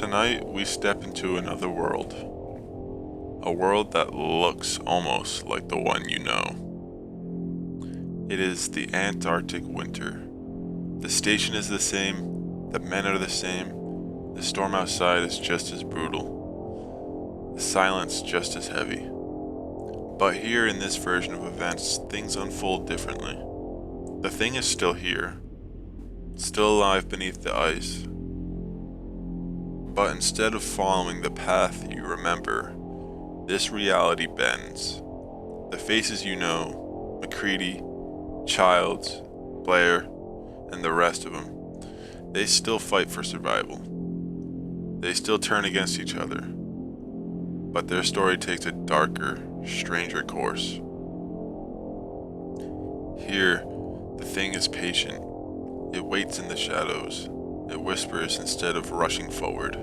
Tonight, we step into another world. A world that looks almost like the one you know. It is the Antarctic winter. The station is the same, the men are the same, the storm outside is just as brutal, the silence just as heavy. But here in this version of events, things unfold differently. The thing is still here, still alive beneath the ice. But instead of following the path you remember, this reality bends. The faces you know, McCready, Childs, Blair, and the rest of them, they still fight for survival. They still turn against each other. But their story takes a darker, stranger course. Here, the thing is patient. It waits in the shadows. It whispers instead of rushing forward.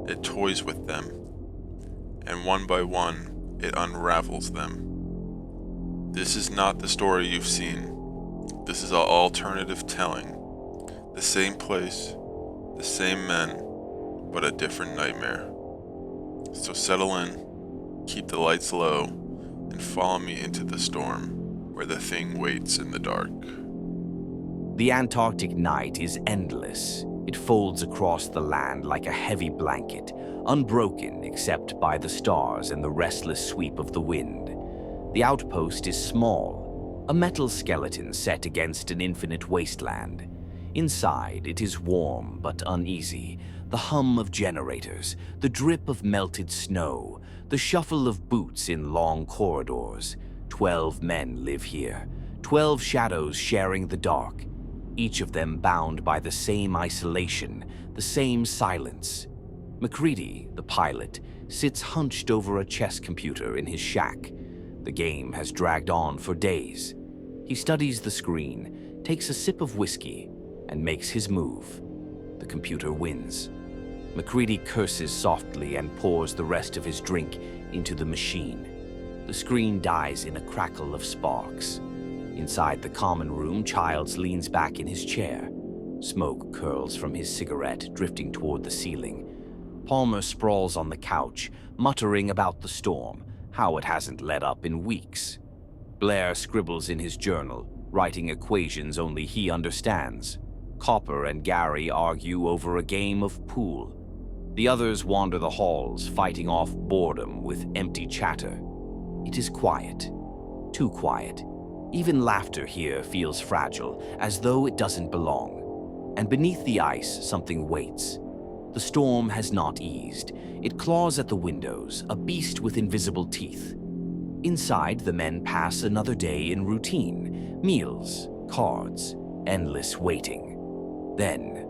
It toys with them. And one by one, it unravels them. This is not the story you've seen. This is an alternative telling. The same place, the same men, but a different nightmare. So settle in, keep the lights low, and follow me into the storm, where the thing waits in the dark. The Antarctic night is endless. It folds across the land like a heavy blanket, unbroken except by the stars and the restless sweep of the wind. The outpost is small, a metal skeleton set against an infinite wasteland. Inside, it is warm but uneasy. The hum of generators, the drip of melted snow, the shuffle of boots in long corridors. 12 men live here, 12 shadows sharing the dark, each of them bound by the same isolation, the same silence. McCready, the pilot, sits hunched over a chess computer in his shack. The game has dragged on for days. He studies the screen, takes a sip of whiskey, and makes his move. The computer wins. McCready curses softly and pours the rest of his drink into the machine. The screen dies in a crackle of sparks. Inside the common room, Childs leans back in his chair. Smoke curls from his cigarette, drifting toward the ceiling. Palmer sprawls on the couch, muttering about the storm, how it hasn't let up in weeks. Blair scribbles in his journal, writing equations only he understands. Copper and Gary argue over a game of pool. The others wander the halls, fighting off boredom with empty chatter. It is quiet. Too quiet. Even laughter here feels fragile, as though it doesn't belong. And beneath the ice, something waits. The storm has not eased. It claws at the windows, a beast with invisible teeth. Inside, the men pass another day in routine. Meals, cards, endless waiting. Then,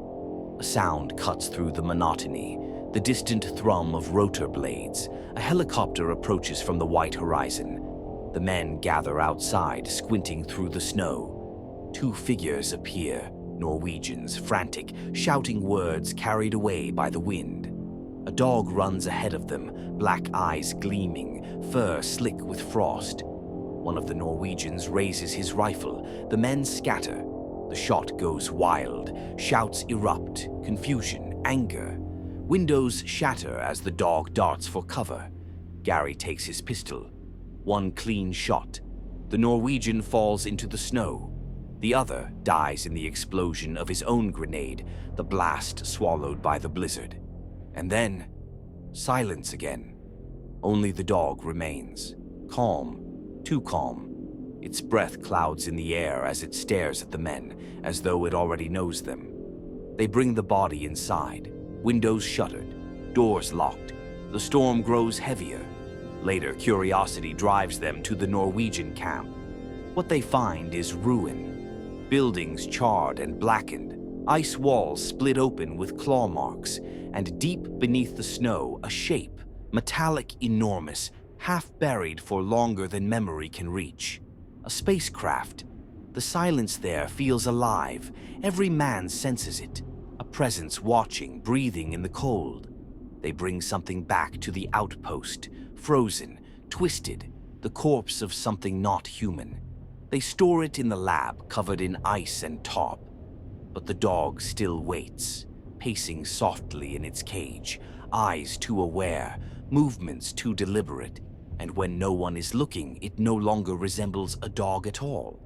a sound cuts through the monotony. The distant thrum of rotor blades. A helicopter approaches from the white horizon. The men gather outside, squinting through the snow. 2 figures appear, Norwegians, frantic, shouting words carried away by the wind. A dog runs ahead of them, black eyes gleaming, fur slick with frost. One of the Norwegians raises his rifle. The men scatter. The shot goes wild. Shouts erupt, confusion, anger. Windows shatter as the dog darts for cover. Gary takes his pistol. 1 clean shot. The Norwegian falls into the snow. The other dies in the explosion of his own grenade, the blast swallowed by the blizzard. And then, silence again. Only the dog remains. Calm, too calm. Its breath clouds in the air as it stares at the men, as though it already knows them. They bring the body inside. Windows shuttered, doors locked. The storm grows heavier. Later, curiosity drives them to the Norwegian camp. What they find is ruin. Buildings charred and blackened, ice walls split open with claw marks, and deep beneath the snow, a shape, metallic, enormous, half buried for longer than memory can reach. A spacecraft. The silence there feels alive. Every man senses it. A presence watching, breathing in the cold. They bring something back to the outpost, frozen, twisted, the corpse of something not human. They store it in the lab, covered in ice and tarp. But the dog still waits. pacing softly in its cage, eyes too aware, movements too deliberate, and when no one is looking, it no longer resembles a dog at all.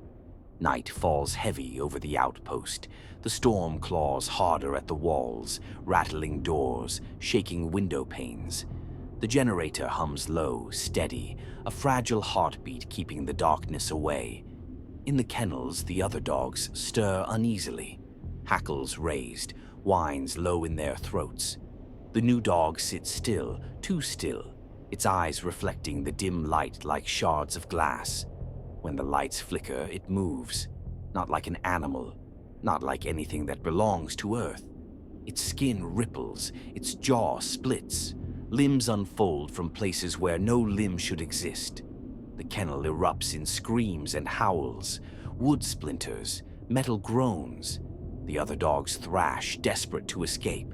Night falls heavy over the outpost. The storm claws harder at the walls, rattling doors, shaking window panes. The generator hums low, steady, a fragile heartbeat keeping the darkness away. In the kennels, the other dogs stir uneasily, hackles raised, whines low in their throats. The new dog sits still, too still, its eyes reflecting the dim light like shards of glass. When the lights flicker, it moves, not like an animal, not like anything that belongs to Earth. Its skin ripples, its jaw splits, limbs unfold from places where no limb should exist. The kennel erupts in screams and howls, wood splinters, metal groans. The other dogs thrash, desperate to escape.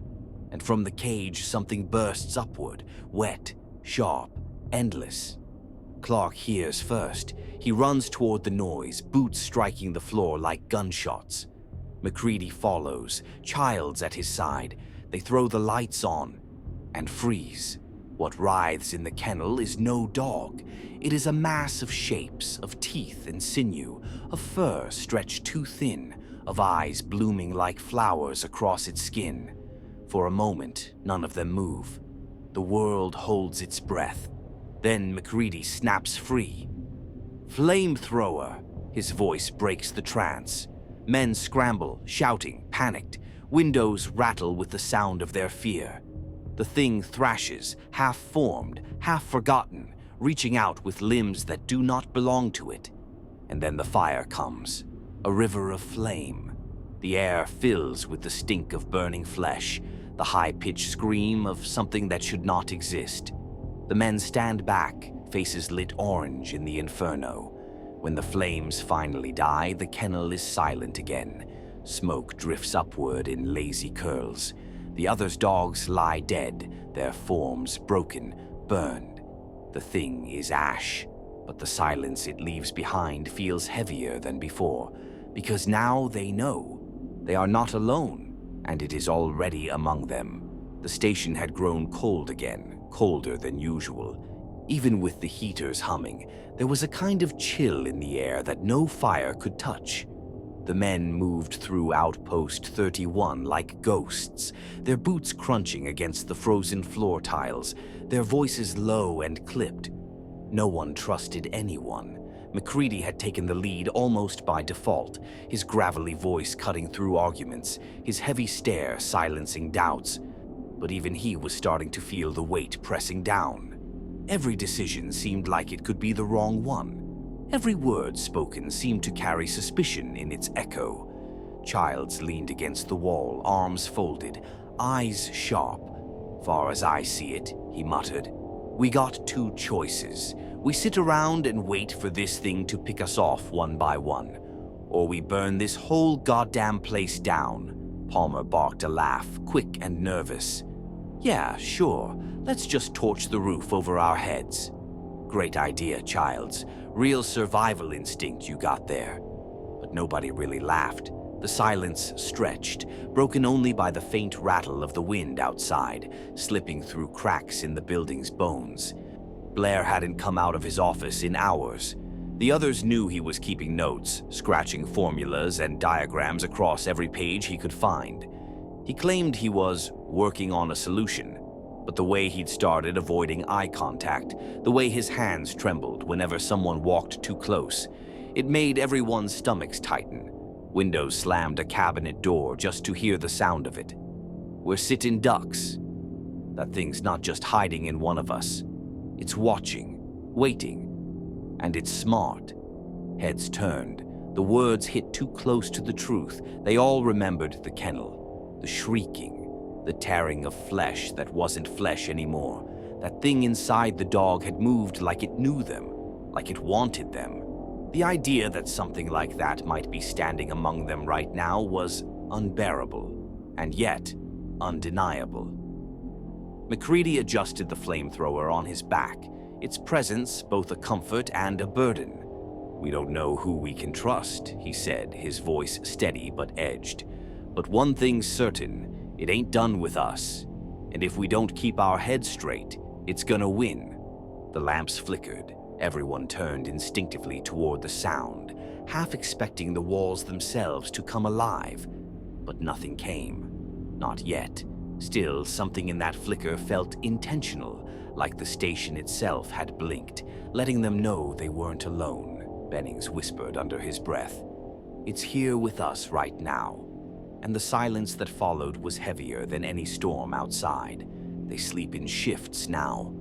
And from the cage, something bursts upward, wet, sharp, endless. Clark hears first. He runs toward the noise, boots striking the floor like gunshots. McCready follows, Childs at his side. They throw the lights on and freeze. What writhes in the kennel is no dog. It is a mass of shapes, of teeth and sinew, of fur stretched too thin, of eyes blooming like flowers across its skin. For a moment, none of them move. The world holds its breath. Then McCready snaps free. "Flamethrower!" His voice breaks the trance. Men scramble, shouting, panicked. Windows rattle with the sound of their fear. The thing thrashes, half-formed, half-forgotten, reaching out with limbs that do not belong to it. And then the fire comes, a river of flame. The air fills with the stink of burning flesh, the high-pitched scream of something that should not exist. The men stand back, faces lit orange in the inferno. When the flames finally die, the kennel is silent again. Smoke drifts upward in lazy curls. The other's dogs lie dead, their forms broken, burned. The thing is ash, but the silence it leaves behind feels heavier than before, because now they know. They are not alone, and it is already among them. The station had grown cold again, colder than usual. Even with the heaters humming, there was a kind of chill in the air that no fire could touch. The men moved through Outpost 31 like ghosts, their boots crunching against the frozen floor tiles, their voices low and clipped. No one trusted anyone. McCready had taken the lead almost by default, his gravelly voice cutting through arguments, his heavy stare silencing doubts. But even he was starting to feel the weight pressing down. Every decision seemed like it could be the wrong one. Every word spoken seemed to carry suspicion in its echo. Childs leaned against the wall, arms folded, eyes sharp. "Far as I see it," he muttered, "we got two choices. We sit around and wait for this thing to pick us off one by one, or we burn this whole goddamn place down." Palmer barked a laugh, quick and nervous. "Yeah, sure. Let's just torch the roof over our heads." "Great idea, Childs. Real survival instinct you got there." But nobody really laughed. The silence stretched, broken only by the faint rattle of the wind outside, slipping through cracks in the building's bones. Blair hadn't come out of his office in hours. The others knew he was keeping notes, scratching formulas and diagrams across every page he could find. He claimed he was working on a solution, but the way he'd started avoiding eye contact, the way his hands trembled whenever someone walked too close, it made everyone's stomachs tighten. Windows slammed a cabinet door just to hear the sound of it. "We're sitting ducks. That thing's not just hiding in one of us. It's watching, waiting, and it's smart." Heads turned. The words hit too close to the truth. They all remembered the kennel, the shrieking, the tearing of flesh that wasn't flesh anymore. That thing inside the dog had moved like it knew them, like it wanted them. The idea that something like that might be standing among them right now was unbearable, and yet undeniable. McCready adjusted the flamethrower on his back, its presence both a comfort and a burden. "We don't know who we can trust," he said, his voice steady but edged. "But one thing's certain, It ain't done with us. And if we don't keep our heads straight, it's gonna win. The lamps flickered. Everyone turned instinctively toward the sound, half expecting the walls themselves to come alive. But nothing came. Not yet. Still, something in that flicker felt intentional, like the station itself had blinked, letting them know they weren't alone, Bennings whispered under his breath. It's here with us right now. And the silence that followed was heavier than any storm outside. They sleep in shifts now,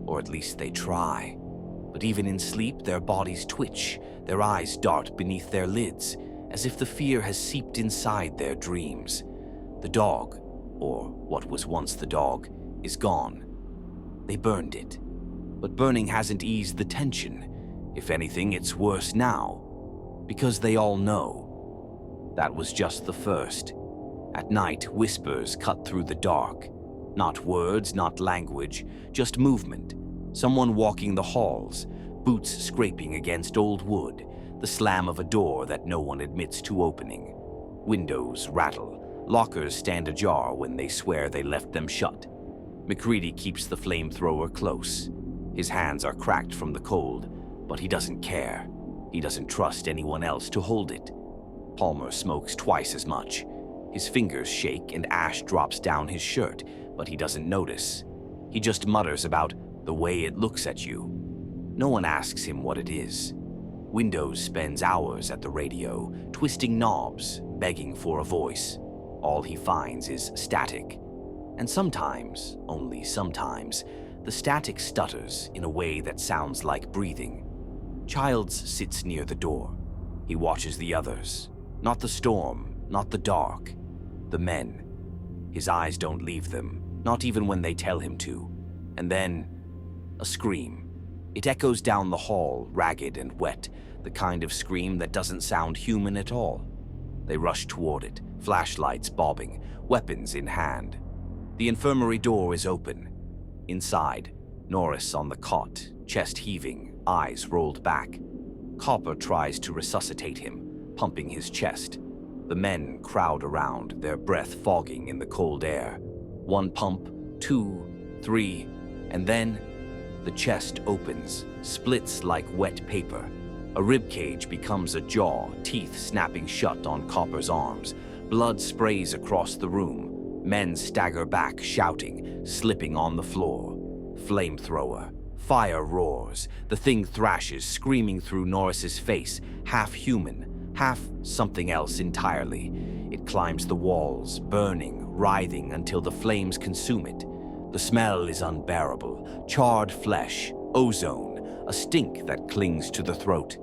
or at least they try. But even in sleep, their bodies twitch, their eyes dart beneath their lids, as if the fear has seeped inside their dreams. The dog, or what was once the dog, is gone. They burned it. But burning hasn't eased the tension. If anything, it's worse now. Because they all know. That was just the first. At night, whispers cut through the dark. Not words, not language, just movement. Someone walking the halls, boots scraping against old wood, the slam of a door that no one admits to opening. Windows rattle. Lockers stand ajar when they swear they left them shut. McCready keeps the flamethrower close. His hands are cracked from the cold, but he doesn't care. He doesn't trust anyone else to hold it. Palmer smokes twice as much. His fingers shake and ash drops down his shirt, but he doesn't notice. He just mutters about the way it looks at you. No one asks him what it is. Windows spends hours at the radio, twisting knobs, begging for a voice. All he finds is static. And sometimes, only sometimes, the static stutters in a way that sounds like breathing. Childs sits near the door. He watches the others. Not the storm, not the dark. The men. His eyes don't leave them, not even when they tell him to. And then, a scream. It echoes down the hall, ragged and wet, the kind of scream that doesn't sound human at all. They rush toward it, flashlights bobbing, weapons in hand. The infirmary door is open. Inside, Norris on the cot, chest heaving, eyes rolled back. Copper tries to resuscitate him, pumping his chest. The men crowd around, their breath fogging in the cold air. One pump, 2, 3, and then the chest opens, splits like wet paper. A ribcage becomes a jaw, teeth snapping shut on Copper's arms. Blood sprays across the room. Men stagger back, shouting, slipping on the floor. Flamethrower. Fire roars. The thing thrashes, screaming through Norris's face, half human, half something else entirely. It climbs the walls, burning, writhing until the flames consume it. The smell is unbearable. Charred flesh, ozone, a stink that clings to the throat.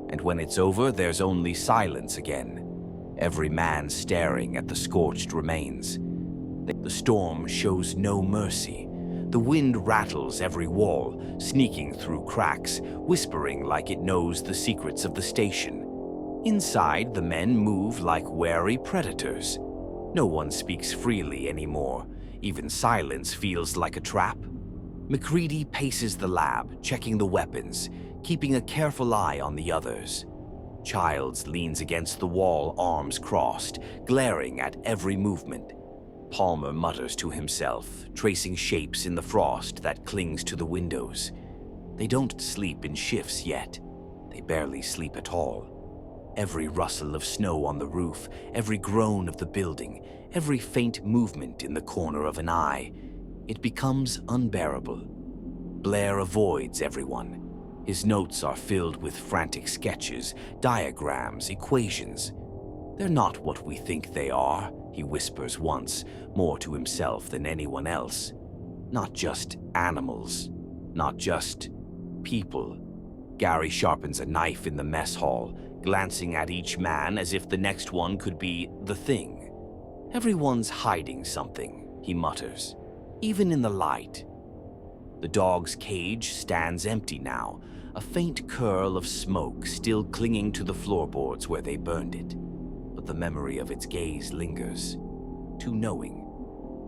And when it's over, there's only silence again. Every man staring at the scorched remains. The storm shows no mercy. The wind rattles every wall, sneaking through cracks, whispering like it knows the secrets of the station. Inside, the men move like wary predators. No one speaks freely anymore. Even silence feels like a trap. McCready paces the lab, checking the weapons, keeping a careful eye on the others. Childs leans against the wall, arms crossed, glaring at every movement. Palmer mutters to himself, tracing shapes in the frost that clings to the windows. They don't sleep in shifts yet. They barely sleep at all. Every rustle of snow on the roof, every groan of the building, every faint movement in the corner of an eye, it becomes unbearable. Blair avoids everyone. His notes are filled with frantic sketches, diagrams, equations. They're not what we think they are, he whispers once, more to himself than anyone else. Not just animals, not just people. Gary sharpens a knife in the mess hall, glancing at each man as if the next one could be the thing. Everyone's hiding something, he mutters, even in the light. The dog's cage stands empty now, a faint curl of smoke still clinging to the floorboards where they burned it. But the memory of its gaze lingers. Too knowing,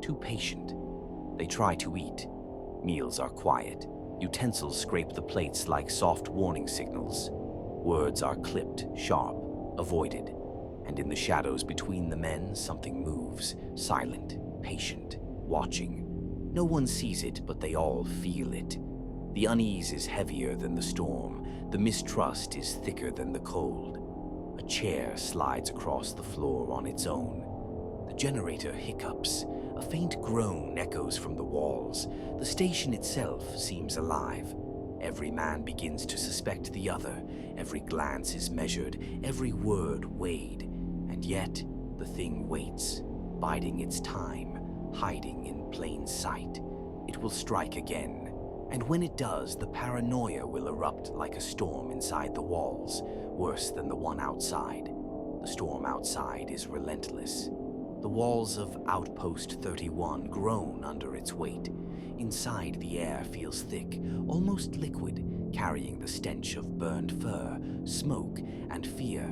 too patient. They try to eat. Meals are quiet. Utensils scrape the plates like soft warning signals. Words are clipped, sharp, avoided. And in the shadows between the men, something moves, silent, patient, watching. No one sees it, but they all feel it. The unease is heavier than the storm. The mistrust is thicker than the cold. A chair slides across the floor on its own. The generator hiccups. A faint groan echoes from the walls. The station itself seems alive. Every man begins to suspect the other. Every glance is measured, every word weighed. And yet, the thing waits, biding its time, hiding in plain sight. It will strike again. And when it does, the paranoia will erupt like a storm inside the walls, worse than the one outside. The storm outside is relentless. The walls of Outpost 31 groan under its weight. Inside, the air feels thick, almost liquid, carrying the stench of burned fur, smoke, and fear.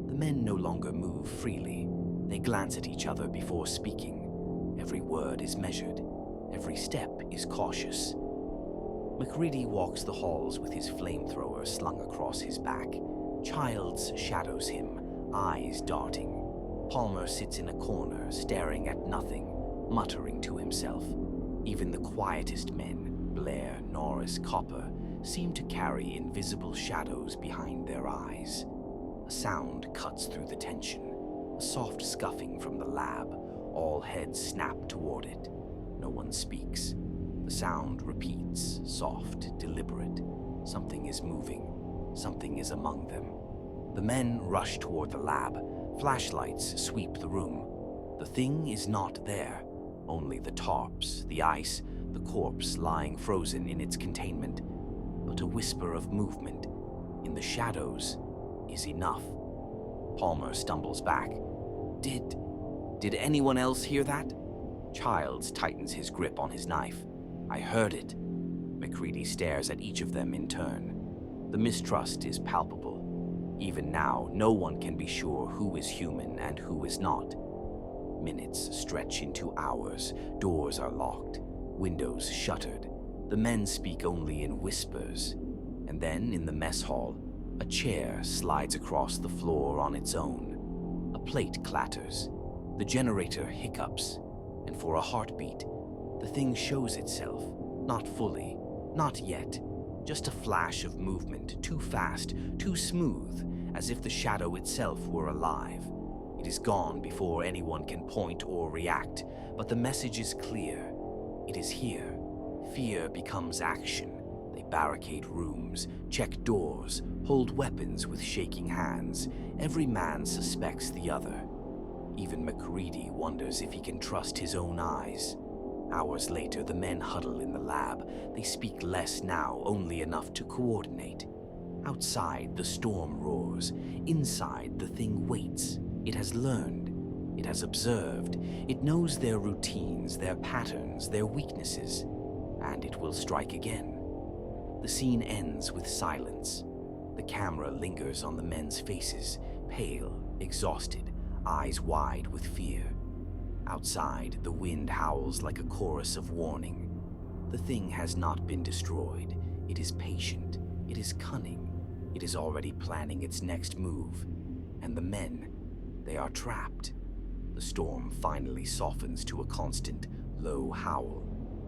The men no longer move freely. They glance at each other before speaking. Every word is measured. Every step is cautious. MacReady walks the halls with his flamethrower slung across his back. Childs shadows him, eyes darting. Palmer sits in a corner, staring at nothing, muttering to himself. Even the quietest men, Blair, Norris, Copper, seem to carry invisible shadows behind their eyes. A sound cuts through the tension, a soft scuffing from the lab. All heads snap toward it. No one speaks. The sound repeats, soft, deliberate. Something is moving. Something is among them. The men rush toward the lab. Flashlights sweep the room. The thing is not there. Only the tarps, the ice, the corpse lying frozen in its containment. But a whisper of movement in the shadows is enough. Palmer stumbles back. Did anyone else hear that? Childs tightens his grip on his knife. I heard it. MacReady stares at each of them in turn. The mistrust is palpable. Even now, no one can be sure who is human and who is not. Minutes stretch into hours. Doors are locked. Windows shuttered. The men speak only in whispers. And then, in the mess hall, a chair slides across the floor on its own. A plate clatters. The generator hiccups. And for a heartbeat, the thing shows itself. Not fully. Not yet. Just a flash of movement, too fast, too smooth, as if the shadow itself were alive. It is gone before anyone can point or react, but the message is clear. It is here. Fear becomes action. They barricade rooms, check doors, hold weapons with shaking hands. Every man suspects the other. Even MacReady wonders if he can trust his own eyes. Hours later, the men huddle in the lab. They speak less now, only enough to coordinate. Outside, the storm roars. Inside, the thing waits. It has learned. It has observed. It knows their routines, their patterns, their weaknesses. And it will strike again. The scene ends with silence. The camera lingers on the men's faces, pale, exhausted, eyes wide with fear. Outside, the wind howls like a chorus of warning. The thing has not been destroyed. It is patient. It is cunning. It is already planning its next move. And the men, they are trapped. The storm finally softens to a constant, low howl.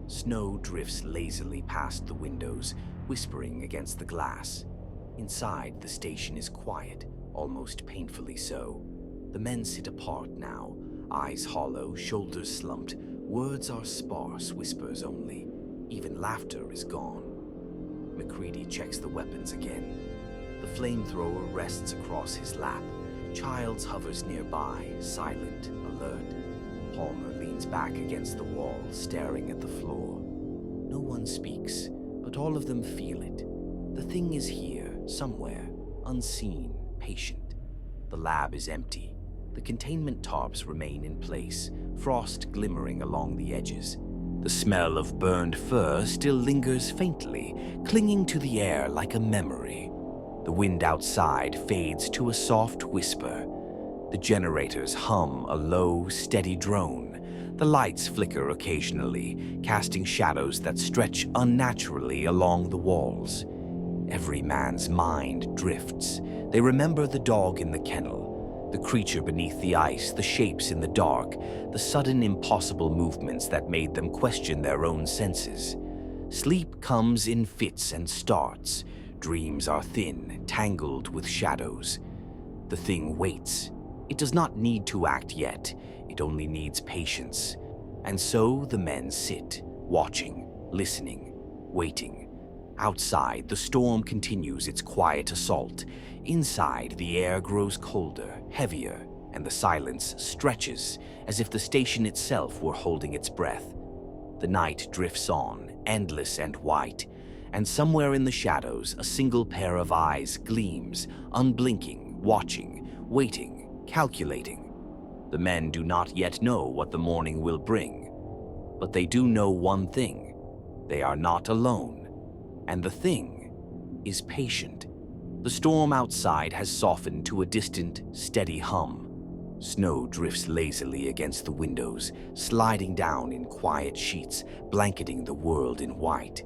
Snow drifts lazily past the windows, whispering against the glass. Inside, the station is quiet, almost painfully so. The men sit apart now, eyes hollow, shoulders slumped. Words are sparse, whispers only. Even laughter is gone. MacReady checks the weapons again. The flamethrower rests across his lap. Childs hovers nearby, silent, alert. Palmer leans back against the wall, staring at the floor. No one speaks, but all of them feel it. The thing is here, somewhere, unseen, patient. The lab is empty. The containment tarps remain in place, frost glimmering along the edges. The smell of burned fur still lingers faintly, clinging to the air like a memory. The wind outside fades to a soft whisper. The generators hum a low, steady drone. The lights flicker occasionally, casting shadows that stretch unnaturally along the walls. Every man's mind drifts. They remember the dog in the kennel. The creature beneath the ice, the shapes in the dark, the sudden impossible movements that made them question their own senses. Sleep comes in fits and starts. Dreams are thin, tangled with shadows. The thing waits. It does not need to act yet. It only needs patience. And so the men sit, watching, listening, waiting. Outside, the storm continues its quiet assault. Inside, the air grows colder, heavier, and the silence stretches as if the station itself were holding its breath. The night drifts on, endless and white, and somewhere in the shadows, a single pair of eyes gleams, unblinking, watching, waiting, calculating. The men do not yet know what the morning will bring, but they do know one thing: they are not alone, and the thing is patient. The storm outside has softened to a distant, steady hum. Snow drifts lazily against the windows, sliding down in quiet sheets, blanketing the world in white.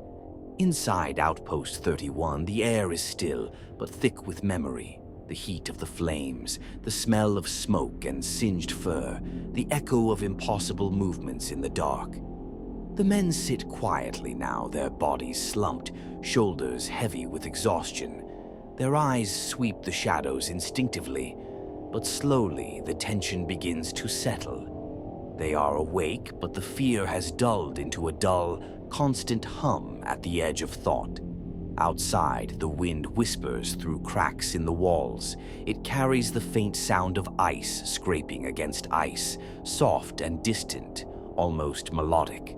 Inside Outpost 31, the air is still, but thick with memory. The heat of the flames, the smell of smoke and singed fur, the echo of impossible movements in the dark. The men sit quietly now, their bodies slumped, shoulders heavy with exhaustion. Their eyes sweep the shadows instinctively, but slowly the tension begins to settle. They are awake, but the fear has dulled into a dull, constant hum at the edge of thought. Outside, the wind whispers through cracks in the walls. It carries the faint sound of ice scraping against ice, soft and distant, almost melodic.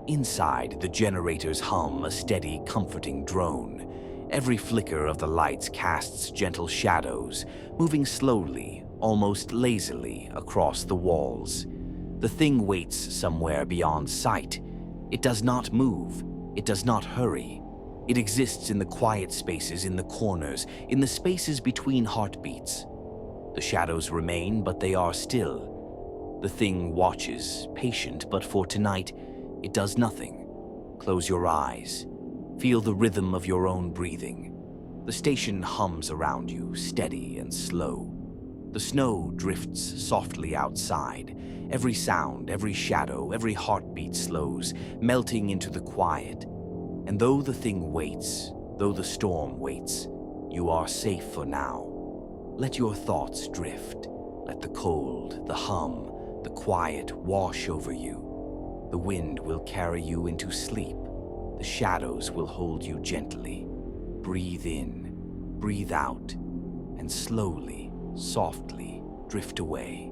Inside, the generators hum a steady, comforting drone. Every flicker of the lights casts gentle shadows, moving slowly, almost lazily, across the walls. The thing waits somewhere beyond sight. It does not move. It does not hurry. It exists in the quiet spaces, in the corners, in the spaces between heartbeats. The shadows remain, but they are still. The thing watches, patient, but for tonight, it does nothing. Close your eyes. Feel the rhythm of your own breathing. The station hums around you, steady and slow. The snow drifts softly outside. Every sound, every shadow, every heartbeat slows, melting into the quiet. And though the thing waits, though the storm waits, you are safe for now. Let your thoughts drift. Let the cold, the hum, the quiet wash over you. The wind will carry you into sleep. The shadows will hold you gently. Breathe in, breathe out, and slowly, softly drift away.